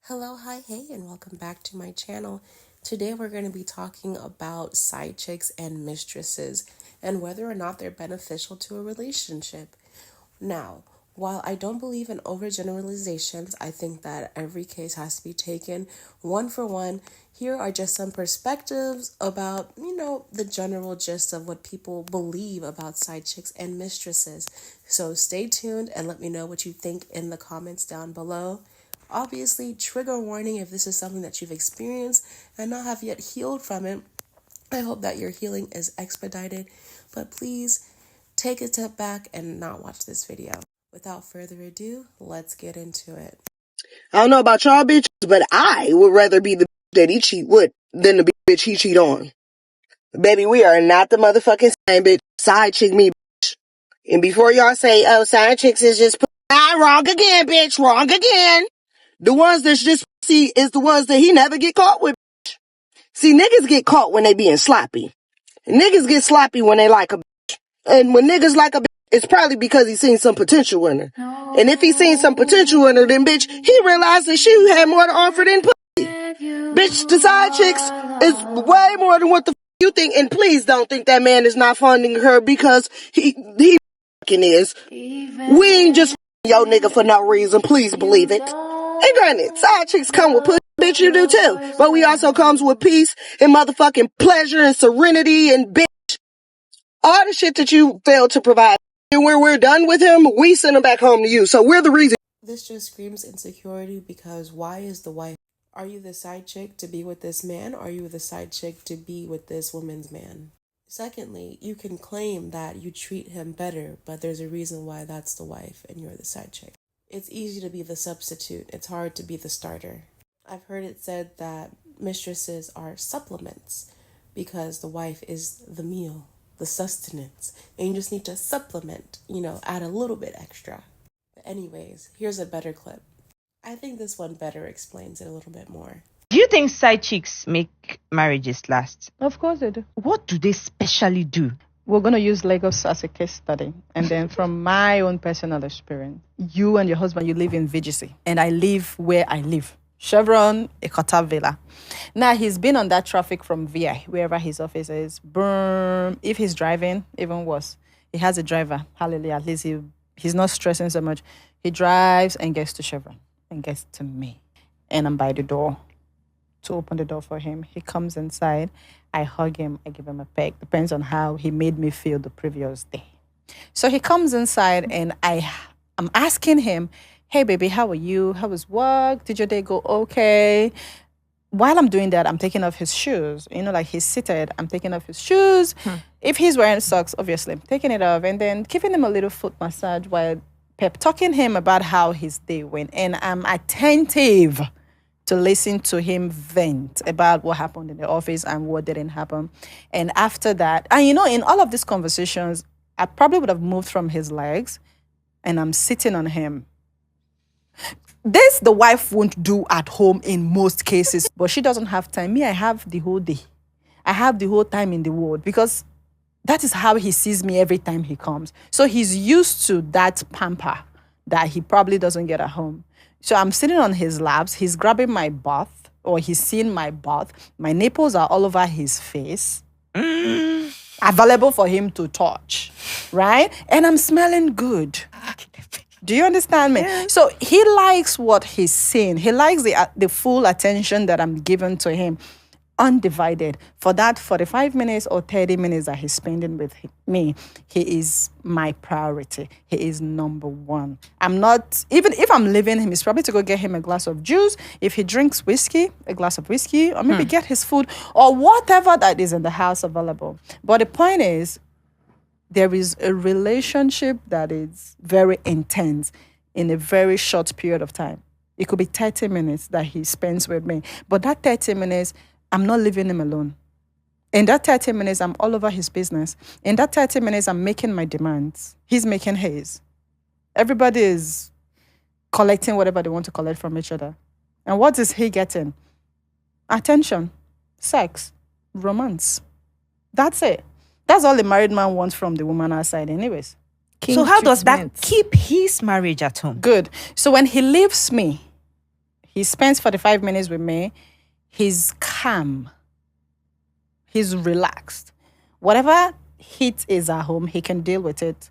Hello, hi, hey, and welcome back to my channel. Today we're going to be talking about side chicks and mistresses and whether or not they're beneficial to a relationship. Now, while I don't believe in overgeneralizations, I think that every case has to be taken one for one. Here are just some perspectives about, the general gist of what people believe about side chicks and mistresses. So stay tuned and let me know what you think in the comments down below. Obviously, trigger warning if this is something that you've experienced and not have yet healed from it. I hope that your healing is expedited, but please take a step back and not watch this video. Without further ado, let's get into it. I don't know about y'all bitches, but I would rather be the bitch that he cheat with than the bitch he cheat on. Baby, we are not the motherfucking same bitch. Side chick me, bitch. And before y'all say, oh, side chicks is just wrong again, bitch, wrong again. The ones that's just pussy is the ones that he never get caught with, bitch. See, niggas get caught when they being sloppy. Niggas get sloppy when they like a bitch. And when niggas like a bitch, it's probably because he seen some potential in her. And if he seen some potential in her, then bitch, he realized that she had more to offer than pussy. Bitch, the side chicks is way more than what the you think. And please don't think that man is not funding her because he is. We ain't just yo nigga for no reason. Please believe it. And granted, side chicks come with pussy, bitch, you do too. But we also comes with peace and motherfucking pleasure and serenity and bitch. All the shit that you failed to provide. And when we're done with him, we send him back home to you. So we're the reason. This just screams insecurity because why is the wife? Are you the side chick to be with this man? Or are you the side chick to be with this woman's man? Secondly, you can claim that you treat him better, but there's a reason why that's the wife and you're the side chick. It's easy to be the substitute. It's hard to be the starter. I've heard it said that mistresses are supplements because the wife is the meal, the sustenance, and you just need to supplement, add a little bit extra. But anyways, here's a better clip. I think this one better explains it a little bit more. Do you think side chicks make marriages last? Of course they do. What do they specially do? We're going to use Lagos as a case study. And then from my own personal experience, you and your husband, you live in VGC. And I live where I live. Chevron, Ekota Villa. Now, he's been on that traffic from VI, wherever his office is. Boom. If he's driving, even worse. He has a driver. Hallelujah. At least he's not stressing so much. He drives and gets to Chevron and gets to me. And I'm by the door to open the door for him. He comes inside. I hug him. I give him a peck. Depends on how he made me feel the previous day. So he comes inside and I'm asking him, hey, baby, how are you? How was work? Did your day go okay? While I'm doing that, I'm taking off his shoes. Like he's seated. I'm taking off his shoes. If he's wearing socks, obviously, I'm taking it off and then giving him a little foot massage while pep talking him about how his day went. And I'm attentive to listen to him vent about what happened in the office and what didn't happen. And after that, and in all of these conversations, I probably would have moved from his legs and I'm sitting on him. This the wife won't do at home in most cases, but she doesn't have time. Me, I have the whole day. I have the whole time in the world because that is how he sees me every time he comes. So he's used to that pamper that he probably doesn't get at home. So I'm sitting on his laps. He's grabbing my butt, or he's seeing my butt. My nipples are all over his face, available for him to touch, right? And I'm smelling good. Do you understand me? Yeah. So he likes what he's seeing. He likes the full attention that I'm giving to him, undivided. For that 45 minutes or 30 minutes that he's spending with me, he is my priority. He is number one. I'm not, even if I'm leaving him, it's probably to go get him a glass of juice. If he drinks whiskey, a glass of whiskey, or maybe get his food or whatever that is in the house available. But the point is, there is a relationship that is very intense in a very short period of time. It could be 30 minutes that he spends with me. But that 30 minutes, I'm not leaving him alone. In that 30 minutes, I'm all over his business. In that 30 minutes, I'm making my demands. He's making his. Everybody is collecting whatever they want to collect from each other. And what is he getting? Attention, sex, romance. That's it. That's all the married man wants from the woman outside anyways. So how does that keep his marriage at home? Good. So when he leaves me, He spends 45 minutes with me. He's calm. He's relaxed. Whatever heat is at home, he can deal with it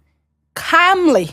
calmly.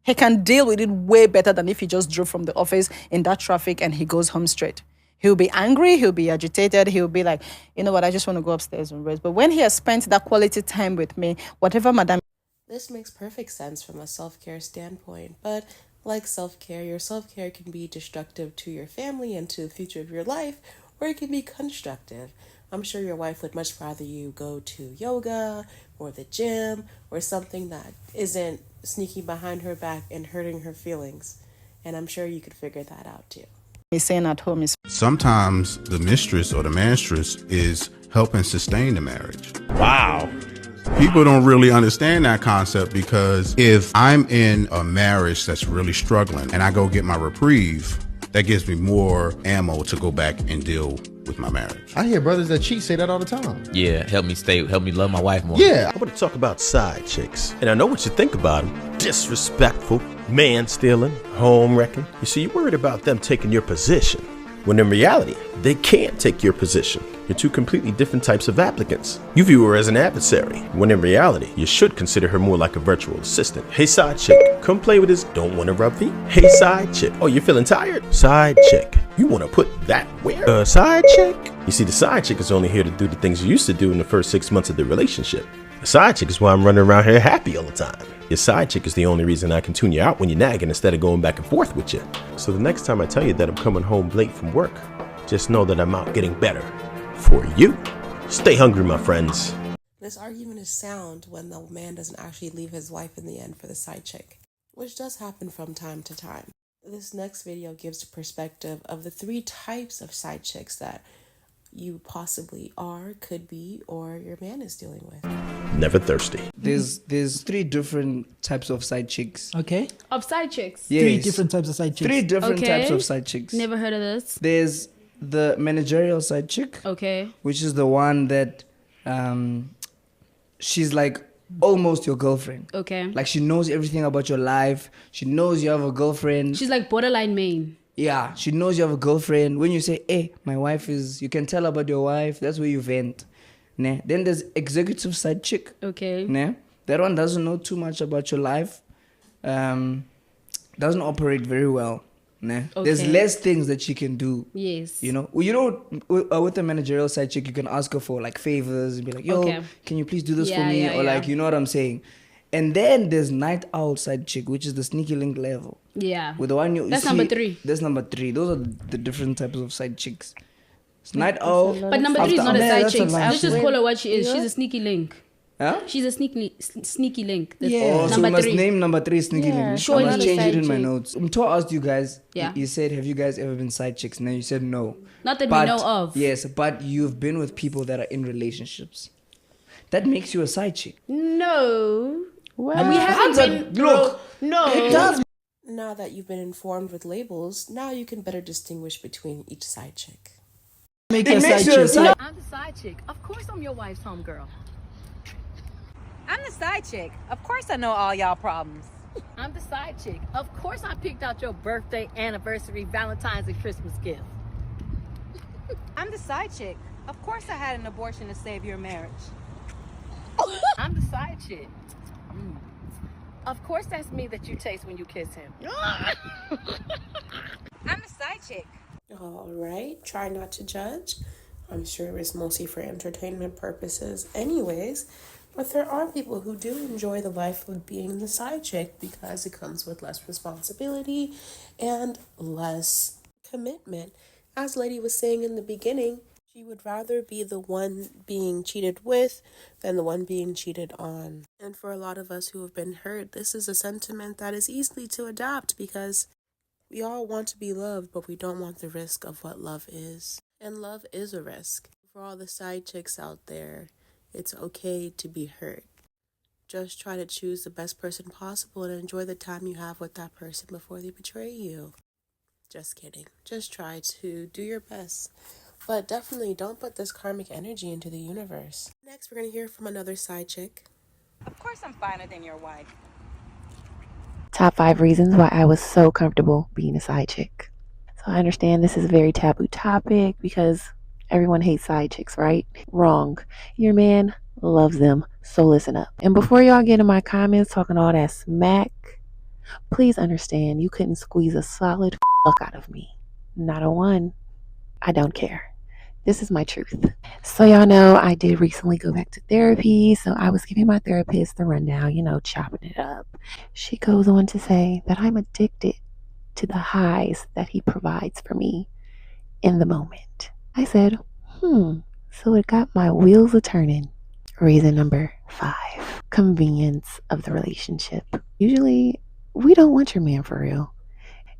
He can deal with it way better than if he just drove from the office in that traffic and he goes home straight. He'll be angry, he'll be agitated, he'll be like, you know what, I just want to go upstairs and rest. But when he has spent that quality time with me, whatever madam... This makes perfect sense from a self-care standpoint, but like self-care, your self-care can be destructive to your family and to the future of your life, or it can be constructive. I'm sure your wife would much rather you go to yoga or the gym or something that isn't sneaking behind her back and hurting her feelings. And I'm sure you could figure that out too. He's saying at home is... Sometimes the mistress or the mistress is helping sustain the marriage. Wow. People don't really understand that concept, because if I'm in a marriage that's really struggling and I go get my reprieve, that gives me more ammo to go back and deal with my marriage. I hear brothers that cheat say that all the time. Yeah, help me love my wife more. Yeah. I want to talk about side chicks. And I know what you think about them. Disrespectful, man stealing, home wrecking. You see, you're worried about them taking your position, when in reality, they can't take your position. You're two completely different types of applicants. You view her as an adversary, when in reality, you should consider her more like a virtual assistant. Hey, side chick, come play with this. Don't want to rub feet? Hey, side chick. Oh, you're feeling tired? Side chick. You want to put that where? Side chick? You see, the side chick is only here to do the things you used to do in the first 6 months of the relationship. The side chick is why I'm running around here happy all the time. Your side chick is the only reason I can tune you out when you're nagging instead of going back and forth with you. So the next time I tell you that I'm coming home late from work, just know that I'm out getting better. For you. Stay hungry, my friends. This argument is sound when the man doesn't actually leave his wife in the end for the side chick, which does happen from time to time. This next video gives a perspective of the 3 types of side chicks that you possibly are, could be, or your man is dealing with. Never thirsty. There's 3 different types of side chicks. Okay. Of side chicks? Yes. 3 different types of side chicks. 3 different Okay. types of side chicks. Never heard of this. There's the managerial side chick, Okay. which is the one that she's like almost your girlfriend. Okay. Like she knows everything about your life. She knows you have a girlfriend. She's like borderline main. Yeah, she knows you have a girlfriend. When you say, hey, my wife is, you can tell about your wife. That's where you vent. Nah. Then there's executive side chick. Okay. Nah. That one doesn't know too much about your life. Doesn't operate very well. Nah. Okay. There's less things that she can do. Yes. You know, with the managerial side chick, you can ask her for like favors and be like, yo, Okay. can you please do this for Yeah, me? yeah, Or like, yeah. you know what I'm saying? And then there's night owl side chick, which is the sneaky link level. Yeah. With the one you That's see, number 3. That's number 3. Those are the different types of side chicks. It's night owl. But number 3 is not a Yeah, side that's a chick. lot. Let's just call her what she is. She's a sneaky link. Huh? She's a sneaky link. That's Oh, so we number must 3. name number 3 sneaky link. Surely. I'm gonna change it in my Side chick. notes. Umto asked you guys. Yeah. You said, have you guys ever been side chicks? Now you said no. Not that But, we know of. Yes, but you've been with people that are in relationships. That makes you a side chick. No. Well, We haven't been... look. No. It does. Now that you've been informed with labels, now you can better distinguish between each side chick. Make It a makes side you a chick. side. I'm the side chick. Of course I'm your wife's homegirl. I'm the side chick. Of course I know all y'all problems. I'm the side chick. Of course I picked out your birthday, anniversary, Valentine's, and Christmas gift. I'm the side chick. Of course I had an abortion to save your marriage. I'm the side chick. Of course that's me that you taste when you kiss him. I'm the side chick. All right, try not to judge. I'm sure it's mostly for entertainment purposes anyways, but there are people who do enjoy the life of being the side chick because it comes with less responsibility and less commitment. As Lady was saying in the beginning, she would rather be the one being cheated with than the one being cheated on. And for a lot of us who have been hurt, this is a sentiment that is easily to adopt because we all want to be loved, but we don't want the risk of what love is. And love is a risk. For all the side chicks out there, it's okay to be hurt. Just try to choose the best person possible and enjoy the time you have with that person before they betray you. Just kidding. Just try to do your best. But definitely don't put this karmic energy into the universe. Next, we're going to hear from another side chick. Of course I'm finer than your wife. Top 5 reasons why I was so comfortable being a side chick. So I understand this is a very taboo topic because everyone hates side chicks, right? Wrong. Your man loves them, so listen up. And before y'all get in my comments talking all that smack, please understand you couldn't squeeze a solid fuck out of me. Not a one. I don't care. This is my truth. So y'all know I did recently go back to therapy, so I was giving my therapist the rundown, chopping it up. She goes on to say that I'm addicted to the highs that he provides for me in the moment. I said, so it got my wheels a turning. Reason number 5, convenience of the relationship. Usually, we don't want your man for real.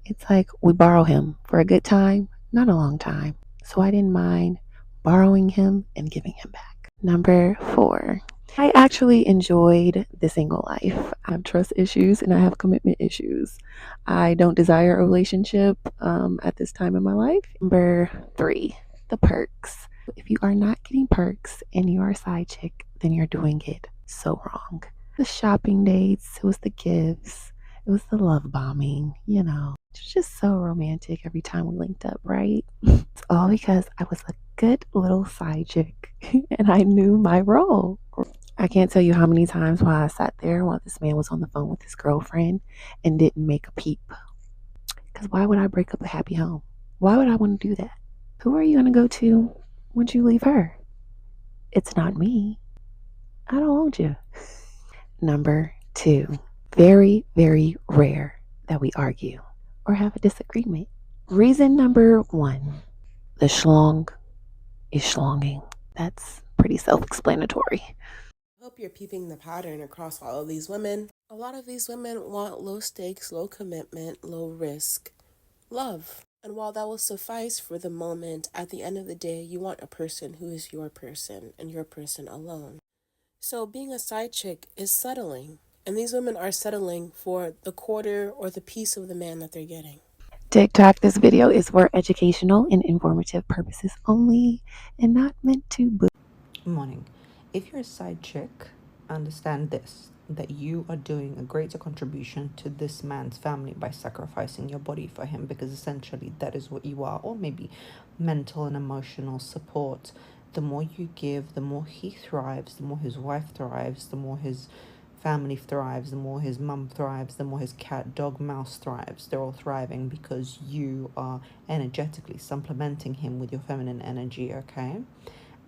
It's like we borrow him for a good time, not a long time. So I didn't mind borrowing him and giving him back. Number 4, I actually enjoyed the single life. I have trust issues and I have commitment issues. I don't desire a relationship at this time in my life. Number 3, the perks. If you are not getting perks and you are a side chick, then you're doing it so wrong. The shopping dates, it was the gifts, it was the love bombing, It was just so romantic every time we linked up, right? It's all because I was a good little side chick and I knew my role. I can't tell you how many times while I sat there while this man was on the phone with his girlfriend and didn't make a peep. Because why would I break up a happy home? Why would I want to do that? Who are you going to go to once you leave her? It's not me. I don't want you. Number 2, very, very rare that we argue or have a disagreement. Reason number 1, the schlong is schlonging. That's pretty self-explanatory. I hope you're peeping the pattern across all of these women. A lot of these women want low stakes, low commitment, low risk love. And while that will suffice for the moment, at the end of the day, you want a person who is your person and your person alone. So being a side chick is settling. And these women are settling for the quarter or the piece of the man that they're getting. TikTok, this video is for educational and informative purposes only and not meant to Morning. If you're a side chick, understand this, that you are doing a greater contribution to this man's family by sacrificing your body for him, because essentially that is what you are, or maybe mental and emotional support. The more you give, the more he thrives, the more his wife thrives, the more his family thrives, the more his mum thrives, the more his cat, dog, mouse thrives. They're all thriving because you are energetically supplementing him with your feminine energy, okay?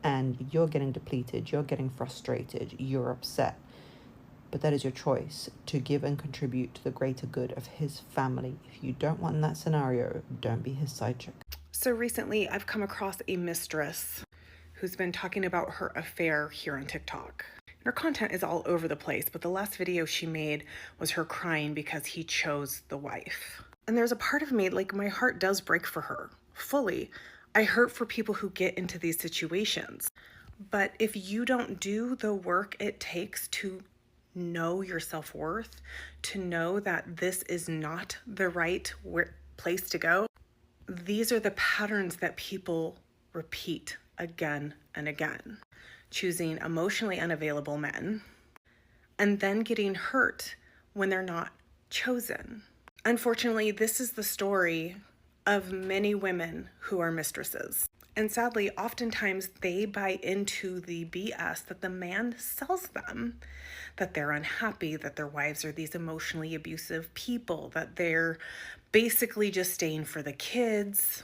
And you're getting depleted, you're getting frustrated, you're upset. But that is your choice to give and contribute to the greater good of his family. If you don't want that scenario, don't be his side chick. So recently I've come across a mistress who's been talking about her affair here on TikTok. Her content is all over the place, but the last video she made was her crying because he chose the wife. And there's a part of me, like, my heart does break for her, fully. I hurt for people who get into these situations. But if you don't do the work it takes to know your self-worth, to know that this is not the right place to go, these are the patterns that people repeat again and again. Choosing emotionally unavailable men and then getting hurt when they're not chosen. Unfortunately, this is the story of many women who are mistresses. And sadly, oftentimes they buy into the BS that the man sells them, that they're unhappy, that their wives are these emotionally abusive people, that they're basically just staying for the kids.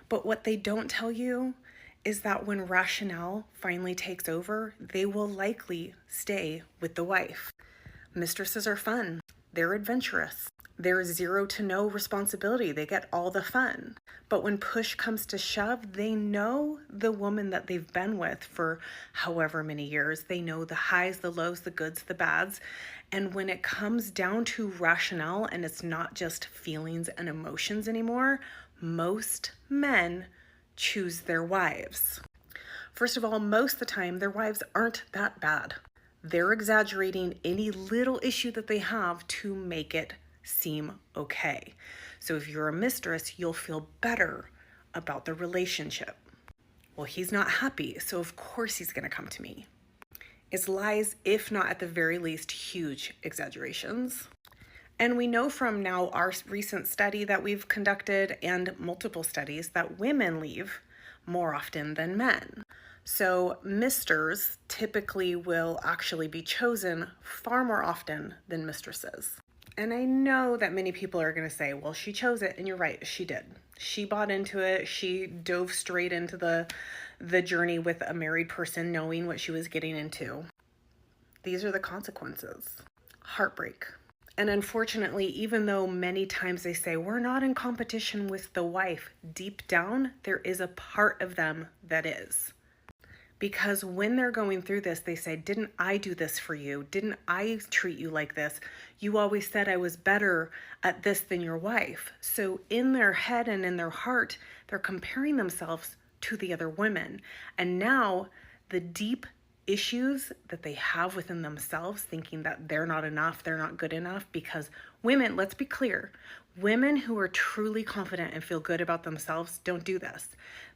But what they don't tell you is that when rationale finally takes over, they will likely stay with the wife. Mistresses are fun. They're adventurous. There's 0 to no responsibility. They get all the fun. But when push comes to shove, they know the woman that they've been with for however many years. They know the highs, the lows, the goods, the bads. And when it comes down to rationale and it's not just feelings and emotions anymore, most men choose their wives. First of all, most of the time, their wives aren't that bad. They're exaggerating any little issue that they have to make it seem okay. So if you're a mistress, you'll feel better about the relationship. Well, he's not happy, so of course he's going to come to me. It's lies, if not at the very least, huge exaggerations. And we know from now our recent study that we've conducted and multiple studies that women leave more often than men. So misters typically will actually be chosen far more often than mistresses. And I know that many people are going to say, well, she chose it. And you're right, she did. She bought into it. She dove straight into the journey with a married person, knowing what she was getting into. These are the consequences. Heartbreak. And unfortunately, even though many times they say, we're not in competition with the wife, deep down, there is a part of them that is. Because when they're going through this, they say, didn't I do this for you? Didn't I treat you like this? You always said I was better at this than your wife. So in their head and in their heart, they're comparing themselves to the other women. And now the deep issues that they have within themselves, thinking that they're not enough, they're not good enough, because women, let's be clear, women who are truly confident and feel good about themselves don't do this.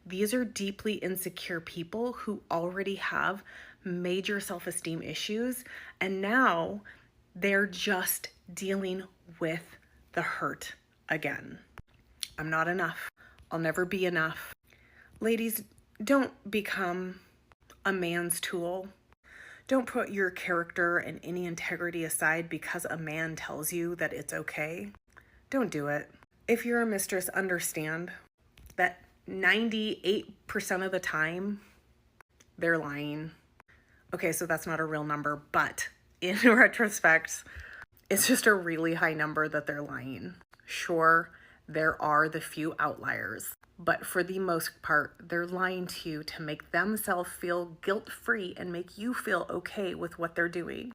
These are deeply insecure people who already have major self-esteem issues, and now they're just dealing with the hurt again. I'm not enough. I'll never be enough. Ladies, don't become a man's tool. Don't put your character and any integrity aside because a man tells you that it's okay. Don't do it. If you're a mistress, understand that 98% of the time, they're lying. Okay, so that's not a real number, but in retrospect, it's just a really high number that they're lying. Sure, there are the few outliers, but for the most part, they're lying to you to make themselves feel guilt-free and make you feel okay with what they're doing.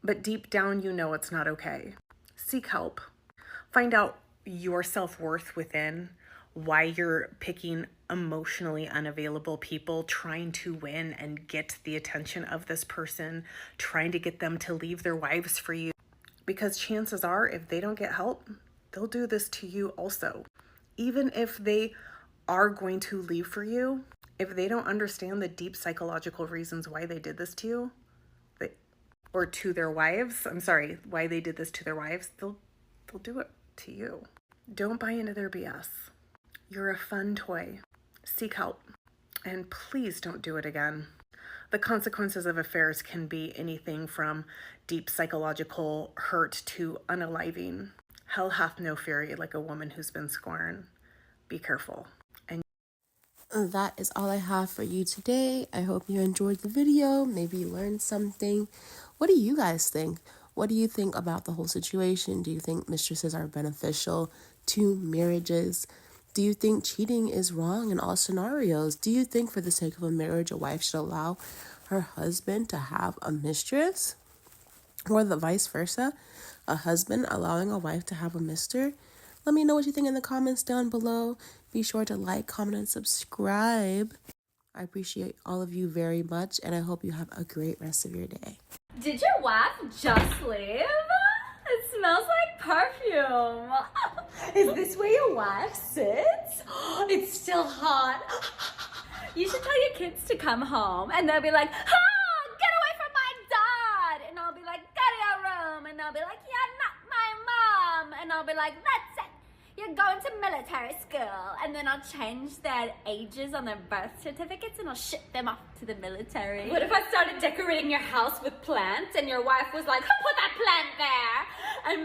But deep down, you know it's not okay. Seek help. Find out your self-worth within, why you're picking emotionally unavailable people, trying to win and get the attention of this person, trying to get them to leave their wives for you. Because chances are, if they don't get help, they'll do this to you also. Even if they are going to leave for you, if they don't understand the deep psychological reasons why they did this to you, or to their wives, why they did this to their wives, they'll do it to you. Don't buy into their BS. You're a fun toy. Seek help. And please don't do it again. The consequences of affairs can be anything from deep psychological hurt to unaliving. Hell hath no fury like a woman who's been scorned. Be careful. And that is all I have for you today. I hope you enjoyed the video. Maybe you learned something. What do you guys think? What do you think about the whole situation? Do you think mistresses are beneficial to marriages? Do you think cheating is wrong in all scenarios? Do you think for the sake of a marriage, a wife should allow her husband to have a mistress? Or the vice versa, a husband allowing a wife to have a mister? Let me know what you think in the comments down below. Be sure to like, comment, and subscribe. I appreciate all of you very much, and I hope you have a great rest of your day. Did your wife just leave? It smells like perfume. Is this where your wife sits? It's still hot. You should tell your kids to come home and they'll be like, get away from my dad. And I'll be like, go to your room. And they'll be like, you're not my mom. And I'll be like, that's it. You're going to military school. And then I'll change their ages on their birth certificates and I'll ship them off to the military. What if I started decorating your house with plants and your wife was like, who put that plant there?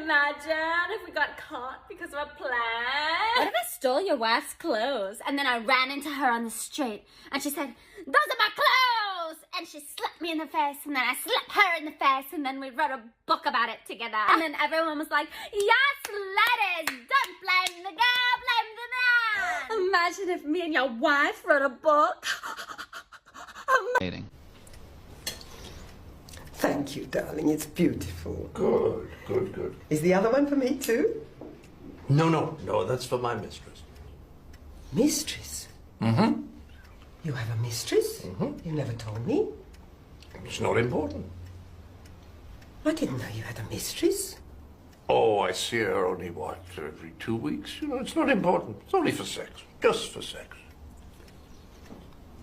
Imagine if we got caught because of a plant. What if I stole your wife's clothes and then I ran into her on the street and she said, those are my clothes! And she slapped me in the face and then I slapped her in the face and then we wrote a book about it together. And then everyone was like, yes, ladies, don't blame the girl, blame the man. Imagine if me and your wife wrote a book. Thank you, darling. It's beautiful. Good, good, good. Is the other one for me, too? No, that's for my mistress. Mistress? Mm-hmm. You have a mistress? Mm-hmm. You never told me. It's not important. I didn't know you had a mistress. Oh, I see her only, every 2 weeks? You know, it's not important. It's only for sex. Just for sex.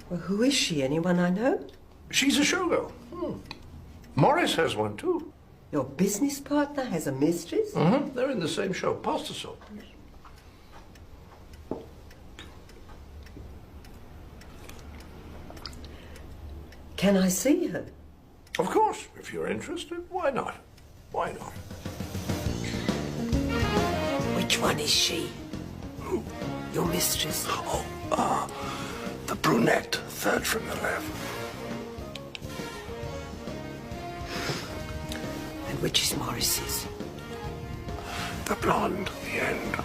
Well, who is she? Anyone I know? She's a showgirl. Morris has one, too. Your business partner has a mistress? Mm-hmm. They're in the same show. Pass the salt. Can I see her? Of course. If you're interested, why not? Why not? Which one is she? Who? Your mistress. Oh, the brunette, third from the left. And which is Morris's? The blonde, the end.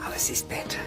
Alice is better.